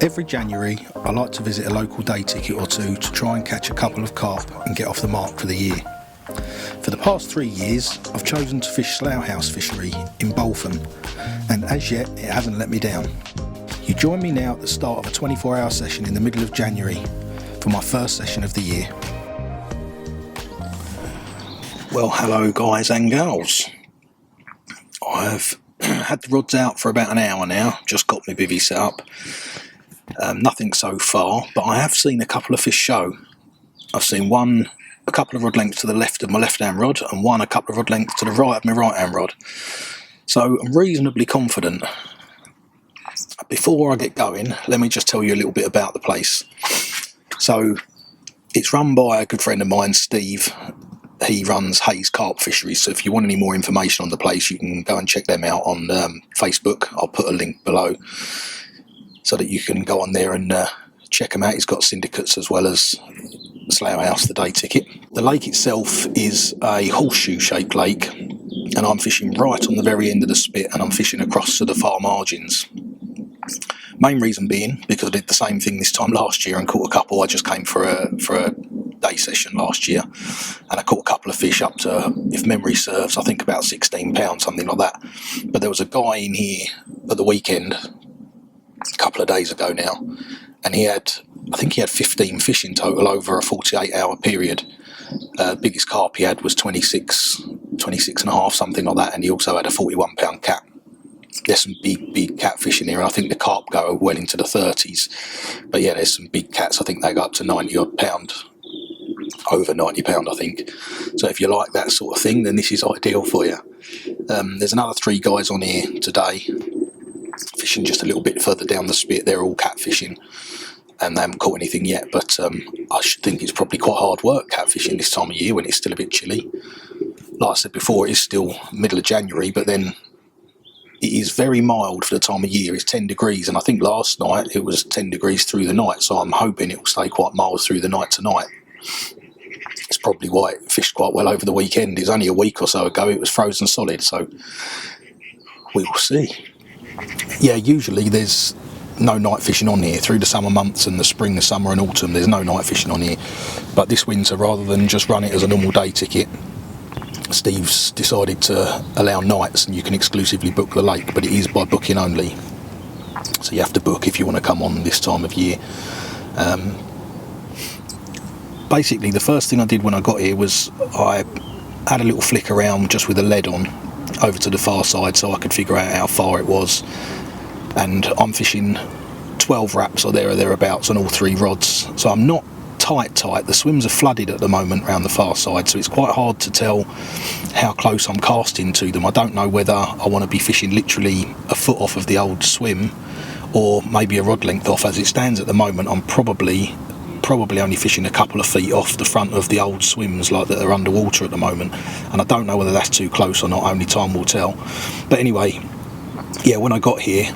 Every January, I like to visit a local day ticket or two to try and catch a couple of carp and get off the mark for the year. For the past 3 years, I've chosen to fish Slough House Fishery in Bolton, and as yet it hasn't let me down. You join me now at the start of a 24-hour session in the middle of January for my first session of the year. Well, hello guys and girls. I've had the rods out for about an hour now, just got my bivvy set up. Nothing so far, but I have seen a couple of fish show. I've seen one a couple of rod lengths to the left of my left hand rod and one a couple of rod lengths to the right of my right hand rod. So I'm reasonably confident. Before I get going, let me just tell you a little bit about the place. So it's run by a good friend of mine, Steve. He runs Carp Fishery, so if you want any more information on the place, you can go and check them out on Facebook. I'll put a link below so that you can go on there and check him out. He's got syndicates as well as Slough House, the day ticket. The lake itself is a horseshoe-shaped lake, and I'm fishing right on the very end of the spit, and I'm fishing across to the far margins. Main reason being because I did the same thing this time last year and caught a couple. I just came for a day session last year, and I caught a couple of fish up to, if memory serves, I think about 16 pounds, something like that. But there was a guy in here at the weekend, a couple of days ago now, and I think he had 15 fish in total over a 48-hour period. Biggest carp he had was 26 and a half, something like that, and he also had a 41 pound cat. There's some big catfish in here, and I think the carp go well into the 30s. But yeah, there's some big cats. I think they go up to 90 odd pound, over 90 pound, I think. So if you like that sort of thing, then this is ideal for you. There's another 3 guys on here today, fishing just a little bit further down the spit. They're all catfishing, and they haven't caught anything yet, but I should think it's probably quite hard work catfishing this time of year when it's still a bit chilly. Like I said before, it is still middle of January, but then it is very mild for the time of year. It's 10 degrees, and I think last night it was 10 degrees through the night, so I'm hoping it will stay quite mild through the night tonight. It's probably why it fished quite well over the weekend. It's only a week or so ago it was frozen solid, so we will see. Yeah, usually there's no night fishing on here through the summer months and the spring, the summer and autumn. There's no night fishing on here, but this winter, rather than just run it as a normal day ticket, Steve's decided to allow nights, and you can exclusively book the lake, but it is by booking only, so you have to book if you want to come on this time of year. Basically, the first thing I did when I got here was I had a little flick around just with a lead on over to the far side so I could figure out how far it was, and I'm fishing 12 wraps or there or thereabouts on all 3 rods, so I'm not tight. The swims are flooded at the moment around the far side, so it's quite hard to tell how close I'm casting to them. I don't know whether I want to be fishing literally a foot off of the old swim or maybe a rod length off. As it stands at the moment, I'm probably only fishing a couple of feet off the front of the old swims, like that are underwater at the moment, and I don't know whether that's too close or not. Only time will tell. But anyway, yeah, when I got here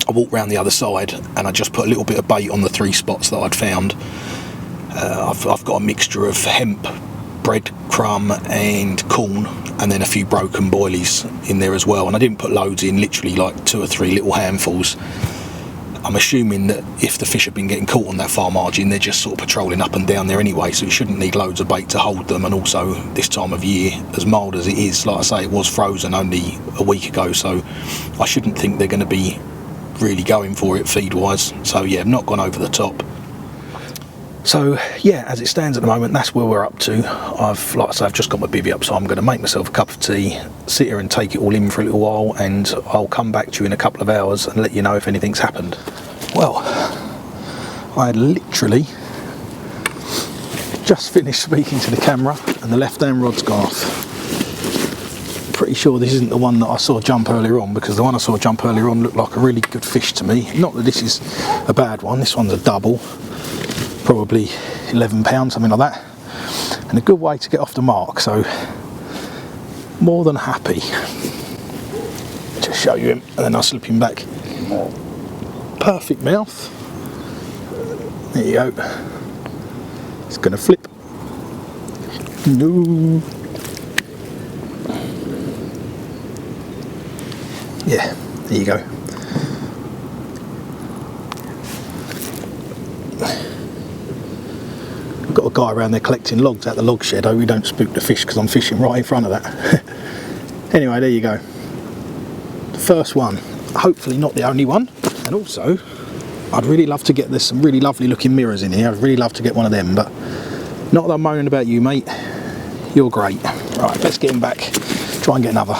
I walked round the other side and I just put a little bit of bait on the 3 spots that I'd found. I've got a mixture of hemp, breadcrumb and corn, and then a few broken boilies in there as well, and I didn't put loads in, literally like 2 or 3 little handfuls. I'm assuming that if the fish have been getting caught on that far margin, they're just sort of patrolling up and down there anyway, so you shouldn't need loads of bait to hold them. And also this time of year, as mild as it is, like I say, it was frozen only a week ago, so I shouldn't think they're going to be really going for it feed wise. So yeah, I've not gone over the top. So yeah, as it stands at the moment, that's where we're up to. Like I say, I've just got my bivvy up, so I'm going to make myself a cup of tea, sit here and take it all in for a little while, and I'll come back to you in a couple of hours and let you know if anything's happened. Well, I had literally just finished speaking to the camera and the left hand rod's gone off. Pretty sure this isn't the one that I saw jump earlier on, because the one I saw jump earlier on looked like a really good fish to me. Not that this is a bad one, this one's a double, probably 11 pounds, something like that, and a good way to get off the mark, so more than happy. Just show you him and then I'll slip him back. Perfect mouth. There you go. It's gonna flip. No. Yeah, there you go. got a guy around there collecting logs at the log shed. Oh, we don't spook the fish because I'm fishing right in front of that. Anyway, there you go. The first one. Hopefully not the only one. And also, I'd really love to get, there's some really lovely looking mirrors in here. I'd really love to get one of them, but not that I'm moaning about you, mate. You're great. Right, let's get him back. Try and get another.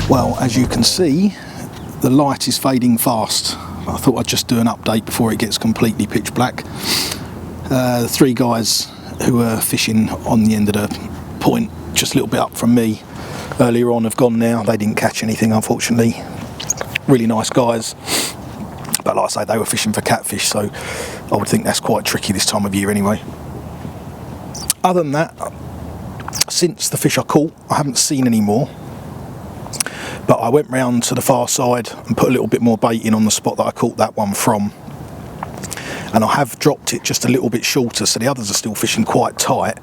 Well, as you can see, the light is fading fast. I thought I'd just do an update before it gets completely pitch black. The three guys who were fishing on the end of the point, just a little bit up from me earlier on, have gone now. They didn't catch anything, unfortunately. Really nice guys. But like I say, they were fishing for catfish, so I would think that's quite tricky this time of year anyway. Other than that, since the fish I caught, I haven't seen any more. But I went round to the far side and put a little bit more bait in on the spot that I caught that one from. And I have dropped it just a little bit shorter, so the others are still fishing quite tight.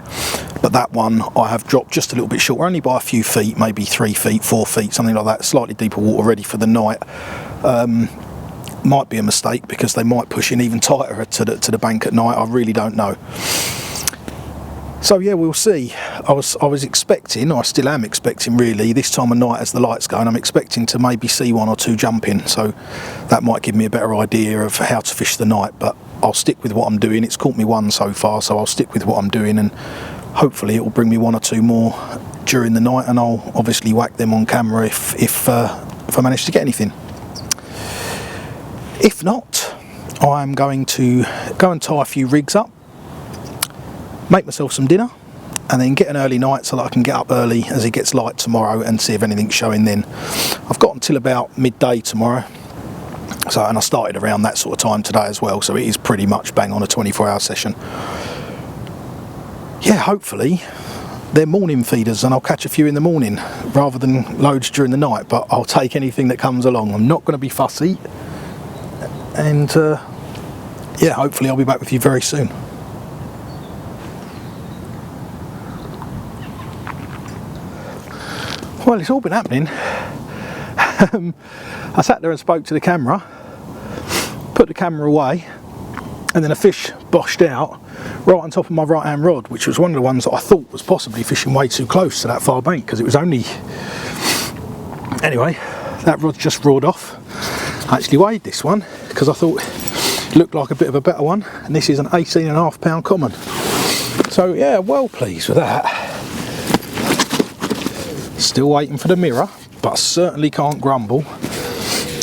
But that one I have dropped just a little bit shorter, only by a few feet, maybe 3 feet, 4 feet, something like that, slightly deeper water, ready for the night. Might be a mistake because they might push in even tighter to the bank at night, I really don't know. So yeah, we'll see. I was expecting, or I still am expecting really, this time of night as the lights go, and I'm expecting to maybe see 1 or 2 jump in, so that might give me a better idea of how to fish the night, but I'll stick with what I'm doing. It's caught me 1 so far, so I'll stick with what I'm doing, and hopefully it will bring me 1 or 2 more during the night, and I'll obviously whack them on camera if I manage to get anything. If not, I'm going to go and tie a few rigs up, make myself some dinner, and then get an early night so that I can get up early as it gets light tomorrow and see if anything's showing then. I've got until about midday tomorrow, and I started around that sort of time today as well, so it is pretty much bang on a 24-hour session. Yeah, hopefully they're morning feeders and I'll catch a few in the morning rather than loads during the night, but I'll take anything that comes along. I'm not going to be fussy, and yeah, hopefully I'll be back with you very soon. Well, it's all been happening. I sat there and spoke to the camera, put the camera away, and then a fish boshed out right on top of my right hand rod, which was one of the ones that I thought was possibly fishing way too close to that far bank, because it was only... Anyway, that rod just roared off. I actually weighed this one because I thought it looked like a bit of a better one, and this is an 18.5 pound common. So yeah, well pleased with that. Still waiting for the mirror, but I certainly can't grumble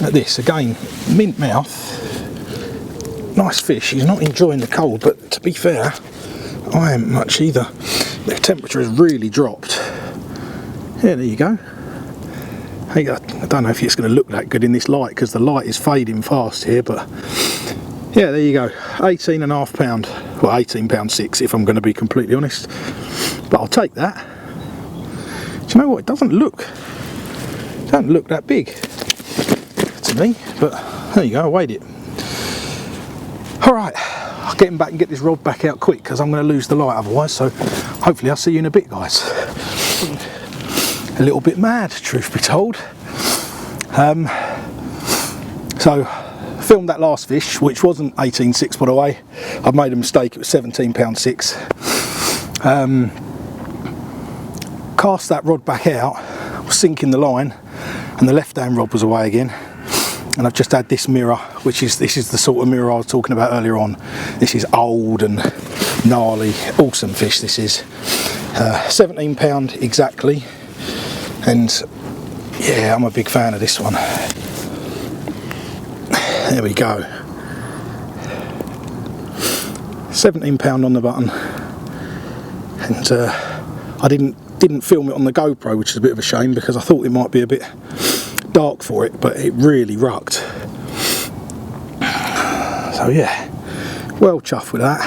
at this. Again, mint mouth, nice fish. He's not enjoying the cold, but to be fair, I ain't much either. The temperature has really dropped. Yeah, there you go. Hey, I don't know if it's going to look that good in this light because the light is fading fast here, but yeah, there you go. 18.5 pound, well, 18.6 if I'm going to be completely honest, but I'll take that. Do you know what? It doesn't look that big to me, but there you go. I weighed it. All right, I'll get him back and get this rod back out quick because I'm going to lose the light otherwise. So hopefully I'll see you in a bit, guys. A little bit mad, truth be told. So filmed that last fish, which wasn't 18.6 by the way. I've made a mistake. It was 17.6 pounds. Cast that rod back out, was sinking the line, and the left hand rod was away again. And I've just had this mirror, this is the sort of mirror I was talking about earlier on. This is old and gnarly, awesome fish. This is 17 pound exactly, and yeah, I'm a big fan of this one. There we go. 17 pound on the button, and I didn't film it on the GoPro, which is a bit of a shame because I thought it might be a bit dark for it, but it really rucked. So yeah, well chuffed with that.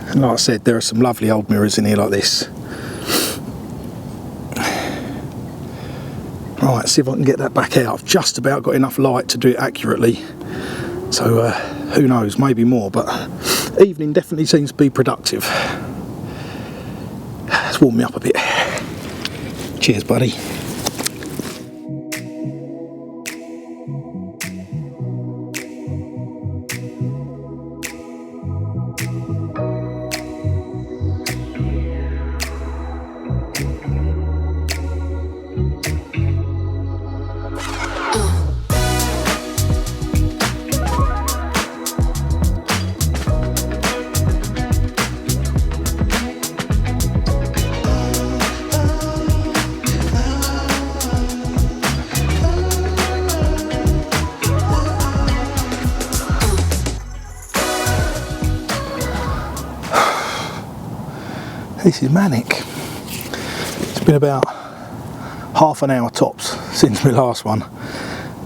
And like I said, there are some lovely old mirrors in here like this. Right, see if I can get that back out. I've just about got enough light to do it accurately. So who knows, maybe more, but evening definitely seems to be productive. It's warmed me up a bit. Cheers, buddy. This is manic. It's been about half an hour tops since my last one.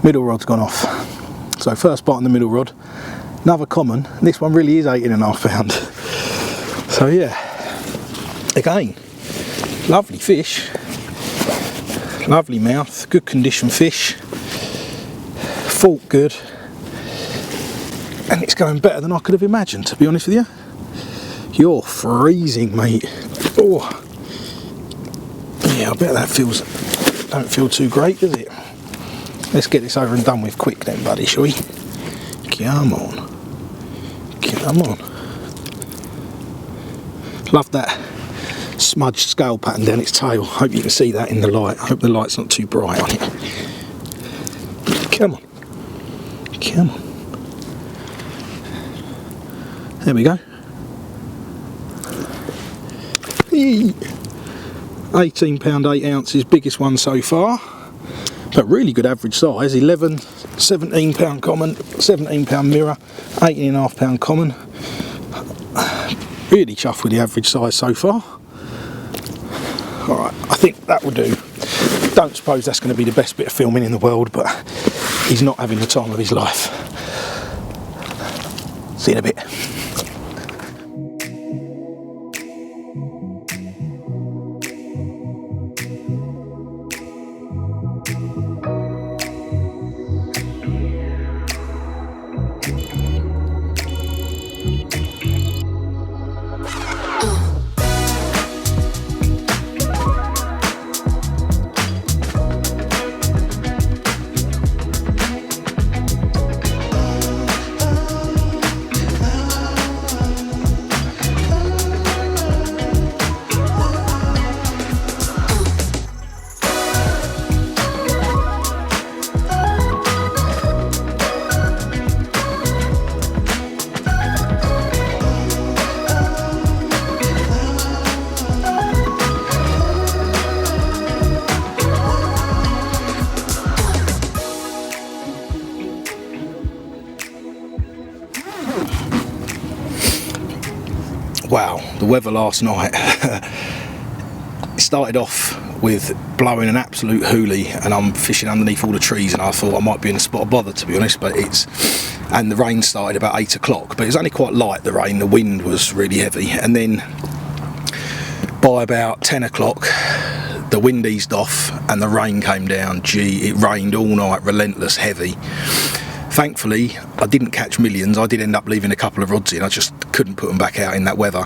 Middle rod's gone off. So first bite on the middle rod, another common. This one really is 18.5 pound. So yeah, again, lovely fish, lovely mouth, good condition fish, fought good, and it's going better than I could have imagined, to be honest with you. You're freezing, mate. Oh, yeah, I bet that don't feel too great, does it? Let's get this over and done with quick then, buddy, shall we? Come on. Come on. Love that smudged scale pattern down its tail. Hope you can see that in the light. I hope the light's not too bright on it. Come on. Come on. There we go. 18 pound 8 ounces, biggest one so far, but really good average size. 17 pound common, 17 pound mirror, 18.5 pound common. Really chuffed with the average size so far. Alright, I think that will do. Don't suppose that's going to be the best bit of filming in the world, but he's not having the time of his life. See you in a bit. Wow, the weather last night. It started off with blowing an absolute hoolie, and I'm fishing underneath all the trees, and I thought I might be in a spot of bother, to be honest, but and the rain started about 8 o'clock, but it was only quite light, the rain. The wind was really heavy, and then by about 10 o'clock the wind eased off and the rain came down. Gee, it rained all night, relentless, heavy. Thankfully, I didn't catch millions. I did end up leaving a couple of rods in. I just couldn't put them back out in that weather.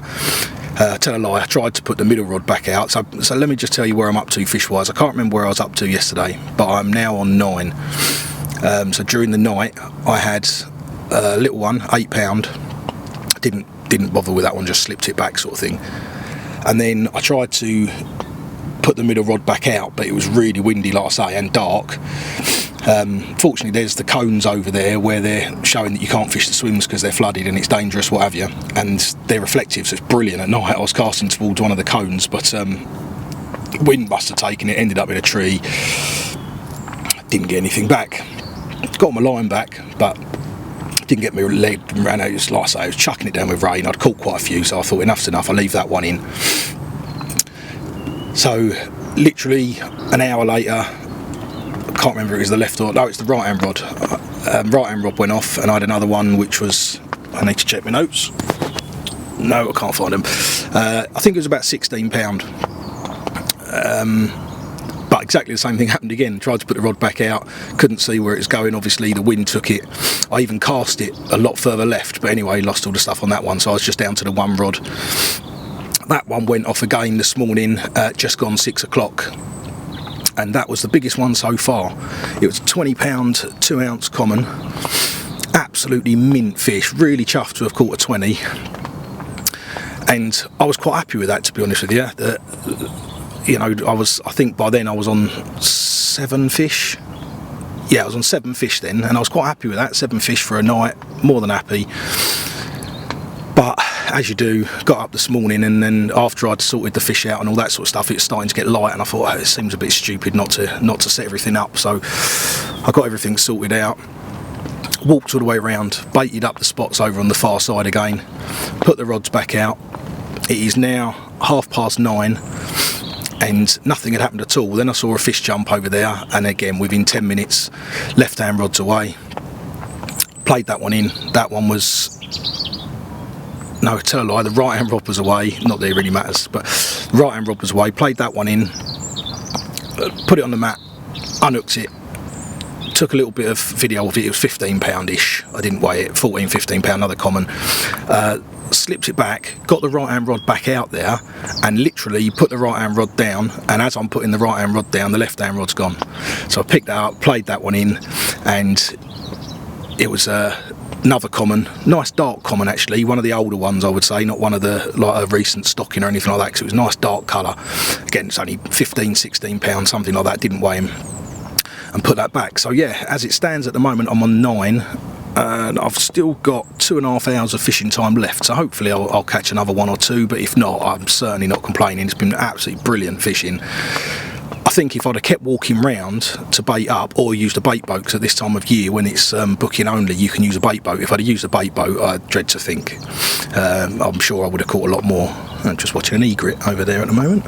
Tell a lie, I tried to put the middle rod back out. So let me just tell you where I'm up to fish-wise. I can't remember where I was up to yesterday, but I'm now on 9. So during the night, I had a little one, 8 pound. Didn't bother with that one, just slipped it back, sort of thing. And then I tried to put the middle rod back out, but it was really windy, like I say, and dark. Fortunately, there's the cones over there where they're showing that you can't fish the swims because they're flooded and it's dangerous, what have you, and they're reflective, so it's brilliant. At night I was casting towards one of the cones, but wind must have taken it, ended up in a tree, didn't get anything back. Got my line back, but didn't get my leg, ran out. Just like I say, I was chucking it down with rain. I'd caught quite a few, so I thought enough's enough, I'll leave that one in. So literally an hour later, I can't remember if it was the left or no, it's the right hand rod. Right hand rod went off, and I had another one which was, I need to check my notes. No, I can't find them. I think it was about 16 pound. But exactly the same thing happened again. Tried to put the rod back out, couldn't see where it was going. Obviously the wind took it. I even cast it a lot further left, but anyway, lost all the stuff on that one, so I was just down to the one rod. That one went off again this morning at just gone 6 o'clock, and that was the biggest one so far. It was a 20 pound 2 ounce common, absolutely mint fish, really chuffed to have caught a 20, and I was quite happy with that, to be honest with you. You know, I think by then I was on 7 fish. Yeah, I was on 7 fish then, and I was quite happy with that. 7 fish for a night, more than happy. But as you do, got up this morning, and then after I'd sorted the fish out and all that sort of stuff, it's starting to get light, and I thought, oh, it seems a bit stupid not to set everything up. So I got everything sorted out, walked all the way around, baited up the spots over on the far side again, put the rods back out. It is now 9:30, and nothing had happened at all. Then I saw a fish jump over there, and again within 10 minutes, left hand rod's away. Played that one in. That one was, no, tell a lie, the right hand rod was away. Not that it really matters, but right hand rod was away. Played that one in, put it on the mat, unhooked it, took a little bit of video of it. It was 15 pound-ish. I didn't weigh it. 14, 15 pound, another common. Slipped it back, got the right hand rod back out there, and literally put the right hand rod down, and as I'm putting the right hand rod down, the left hand rod's gone. So I picked that up, played that one in, and it was another common, nice dark common actually, one of the older ones I would say, not one of the like a recent stocking or anything like that, because it was nice dark colour. Again, it's only 15, 16 pounds, something like that. Didn't weigh him, and put that back. So yeah, as it stands at the moment, I'm on 9. And I've still got 2.5 hours of fishing time left, so hopefully I'll catch another 1 or 2, but if not, I'm certainly not complaining. It's been absolutely brilliant fishing. I think if I'd have kept walking round to bait up, or used a bait boat, because at this time of year when it's booking only, you can use a bait boat. If I'd have used a bait boat, I dread to think I'm sure I would have caught a lot more. I'm just watching an egret over there at the moment.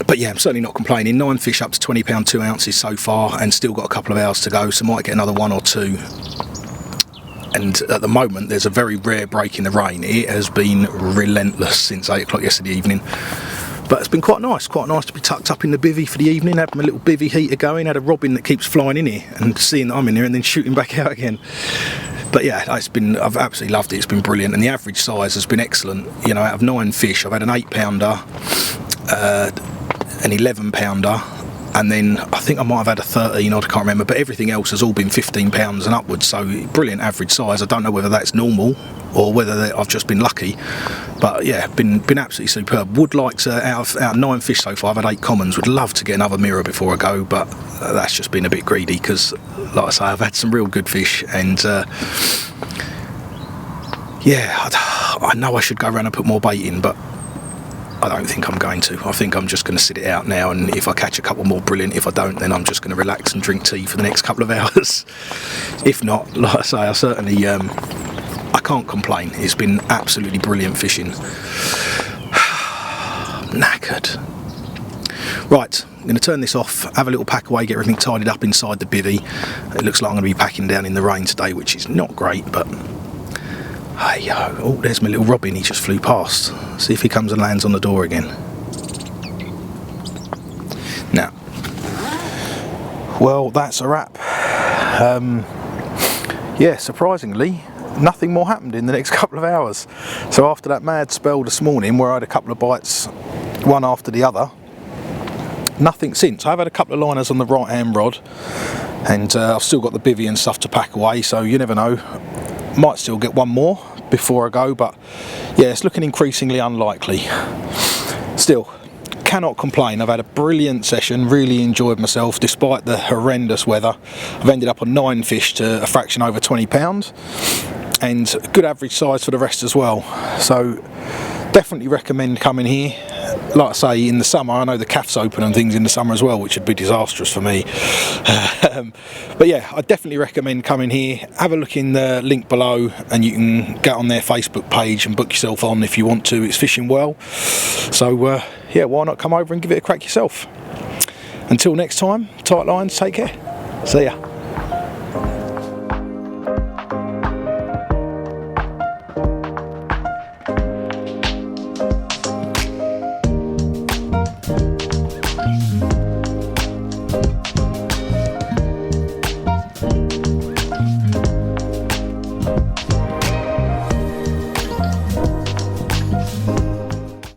But yeah, I'm certainly not complaining. 9 fish up to 20 pound 2 ounces so far, and still got a couple of hours to go, so might get another 1 or 2. And at the moment there's a very rare break in the rain. It has been relentless since 8 o'clock yesterday evening, but it's been quite nice to be tucked up in the bivvy for the evening, had my little bivvy heater going, had a robin that keeps flying in here and seeing that I'm in here and then shooting back out again. But yeah, I've absolutely loved it. It's been brilliant, and the average size has been excellent. You know, out of 9 fish, I've had an 8 pounder, an 11 pounder, and then I think I might have had a 13 odd, I can't remember, but everything else has all been 15 pounds and upwards, so brilliant average size. I don't know whether that's normal or whether I've just been lucky, but yeah, been absolutely superb. Would like to, out of 9 fish so far, I've had 8 commons. Would love to get another mirror before I go, but that's just been a bit greedy, because like I say, I've had some real good fish, and yeah, I know I should go around and put more bait in, but I don't think I'm going to. I think I'm just going to sit it out now, and if I catch a couple more, brilliant. If I don't, then I'm just going to relax and drink tea for the next couple of hours. If not, like I say, I certainly I can't complain. It's been absolutely brilliant fishing. Knackered. Right, I'm going to turn this off, have a little pack away, get everything tidied up inside the bivvy. It looks like I'm going to be packing down in the rain today, which is not great, but hey yo, oh, there's my little robin, he just flew past. See if he comes and lands on the door again. Now, well, that's a wrap. Yeah, surprisingly, nothing more happened in the next couple of hours. So after that mad spell this morning, where I had a couple of bites, one after the other, nothing since. I've had a couple of liners on the right hand rod, and I've still got the bivvy and stuff to pack away, so you never know. Might still get one more before I go, but yeah, it's looking increasingly unlikely. Still, cannot complain. I've had a brilliant session, really enjoyed myself despite the horrendous weather. I've ended up on 9 fish to a fraction over 20 pounds, and good average size for the rest as well. So definitely recommend coming here. Like I say, in the summer, I know the cafe's open and things in the summer as well, which would be disastrous for me. But yeah, I definitely recommend coming here. Have a look in the link below, and you can get on their Facebook page and book yourself on if you want to. It's fishing well. So yeah, why not come over and give it a crack yourself? Until next time, tight lines, take care. See ya.